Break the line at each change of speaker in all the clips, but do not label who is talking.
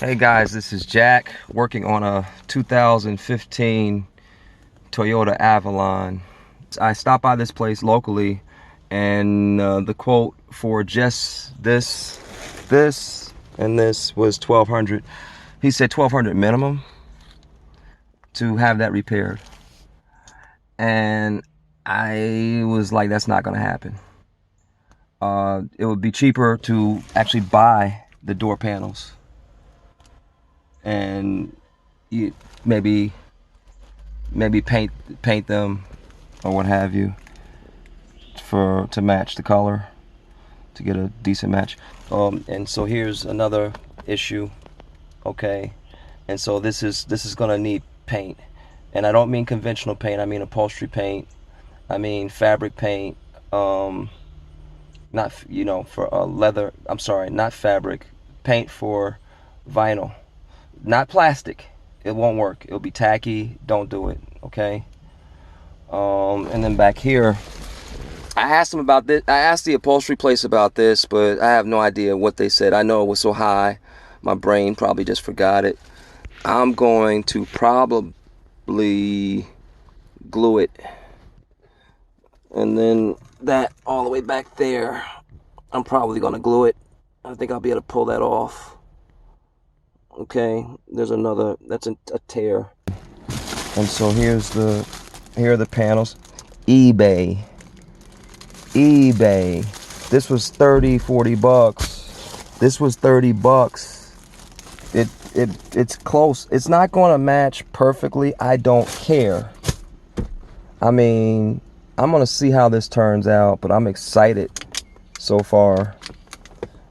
Hey guys, this is Jack working on a 2015 Toyota Avalon. I stopped by this place locally, and the quote for just this, and this was $1,200. He said $1,200 minimum to have that repaired, and I was like, that's not gonna happen. It would be cheaper to actually buy the door panels and maybe paint them or what have you to match the color, to get a decent match. And so here's another issue. Okay, and so this is gonna need paint, and I don't mean conventional paint, I mean upholstery paint, I mean fabric paint, not, you know, for leather, I'm sorry, not fabric paint, for vinyl, not plastic. It won't work. It'll be tacky. Don't do it. Okay. And then back here, I asked him about this. I asked the upholstery place about this, but I have no idea what they said. I know it was so high, my brain probably just forgot it. I'm going to probably glue it, and then that all the way back there, I'm probably gonna glue it. I think I'll be able to pull that off. Okay, there's another, that's a tear. And so here are the panels. eBay. This was 30, 40 bucks. This was 30 bucks. It's close. It's not going to match perfectly. I don't care. I mean, I'm going to see how this turns out, but I'm excited so far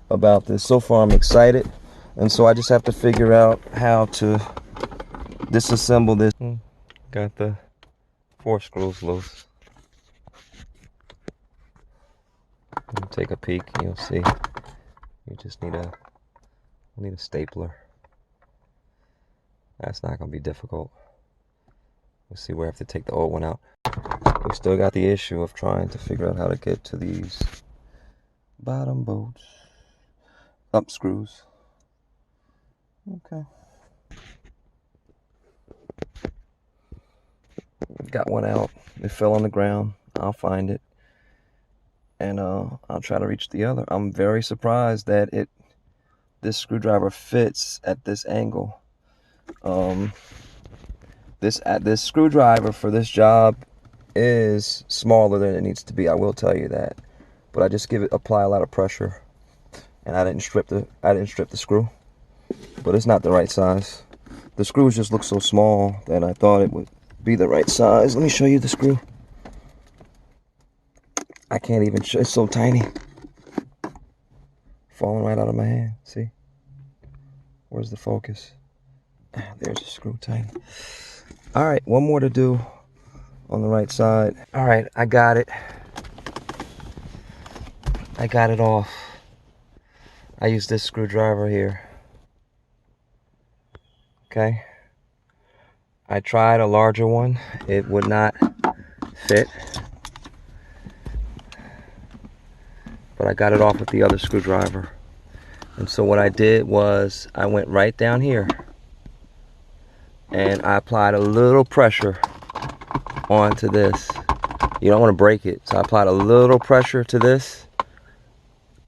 about this. So far I'm excited. And so I just have to figure out how to disassemble this. Got the 4 screws loose. Take a peek and you'll see. You just need a stapler. That's not gonna be difficult. We'll see where I have to take the old one out. We still got the issue of trying to figure out how to get to these bottom bolts. Up screws. Okay. Got one out. It fell on the ground. I'll find it, and I'll try to reach the other. I'm very surprised that this screwdriver fits at this angle. This screwdriver for this job is smaller than it needs to be. I will tell you that, but I just apply a lot of pressure, and I didn't strip the screw. But it's not the right size. The screws just look so small that I thought it would be the right size. Let me show you the screw. I can't even show, it's so tiny. Falling right out of my hand, see? Where's the focus? There's a screw, tiny. All right, one more to do on the right side. All right, I got it. I got it off. I used this screwdriver here. Okay, I tried a larger one. It would not fit, but I got it off with the other screwdriver. And so what I did was I went right down here and I applied a little pressure onto this. You don't want to break it, so I applied a little pressure to this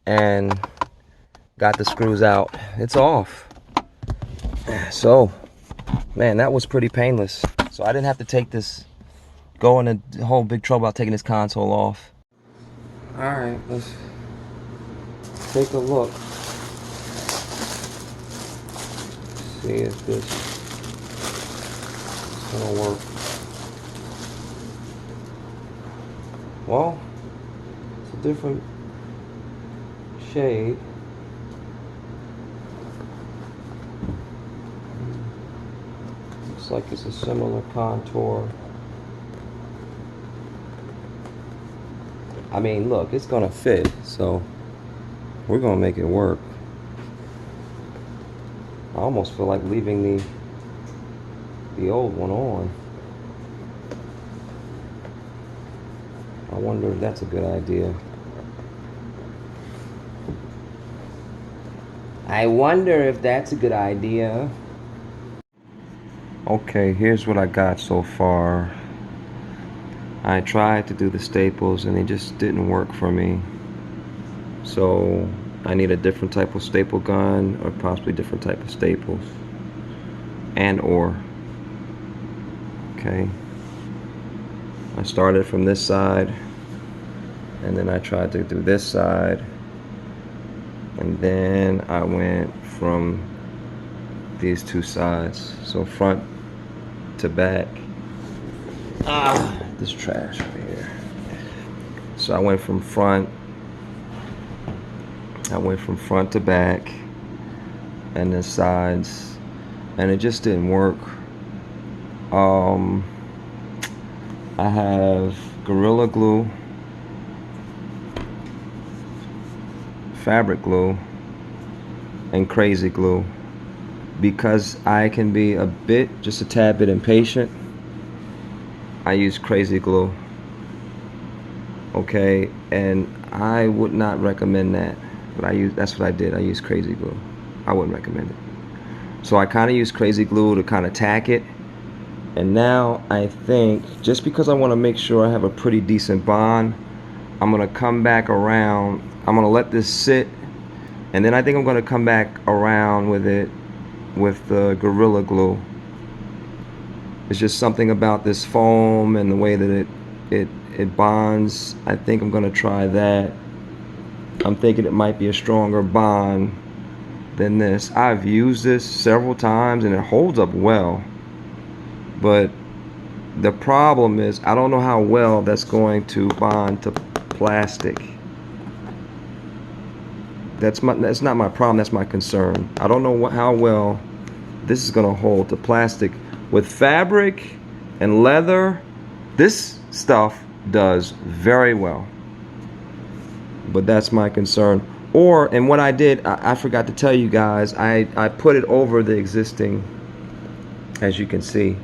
and got the screws out. It's off. So, man, that was pretty painless. So I didn't have to go in a whole big trouble about taking this console off. All right, let's take a look. See if this is gonna work. Well, it's a different shade. Looks like it's a similar contour. I mean, look, it's gonna fit, so we're gonna make it work. I almost feel like leaving the old one on. I wonder if that's a good idea. I I wonder if that's a good idea. Okay, here's what I got so far. I tried to do the staples and they just didn't work for me. So I need a different type of staple gun or possibly different type of staples. Okay. I started from this side and then I tried to do this side. And then I went from these two sides. So front to back. This trash over here. So I went from front to back and the sides, and it just didn't work. I have Gorilla Glue, fabric glue, and crazy glue. Because I can be just a tad bit impatient, I use crazy glue. Okay, and I would not recommend that, but that's what I did. I used crazy glue. I wouldn't recommend it. So I kind of use crazy glue to kind of tack it. And now I think, just because I want to make sure I have a pretty decent bond, I'm gonna come back around. I'm gonna let this sit, and then I think I'm gonna come back around with it with the Gorilla Glue. It's just something about this foam and the way that it bonds. I think I'm gonna try that. I'm thinking it might be a stronger bond than this. I've used this several times and it holds up well, but the problem is I don't know how well that's going to bond to plastic. That's not my problem, that's my concern. I don't know how well this is gonna hold to plastic. With fabric and leather, this stuff does very well. But that's my concern. And what I did, I forgot to tell you guys, I put it over the existing, as you can see.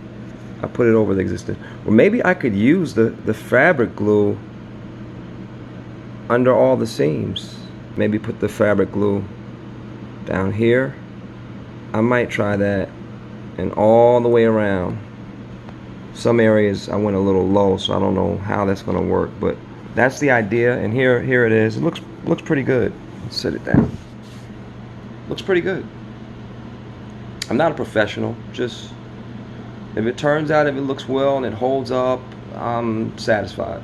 I put it over the existing. Or maybe I could use the fabric glue under all the seams. Maybe put the fabric glue down here. I might try that, and all the way around. Some areas I went a little low, so I don't know how that's gonna work, but that's the idea. And here it is. It looks pretty good. Let's set it down. Looks pretty good. I'm not a professional. Just if it turns out, if it looks well and it holds up, I'm satisfied.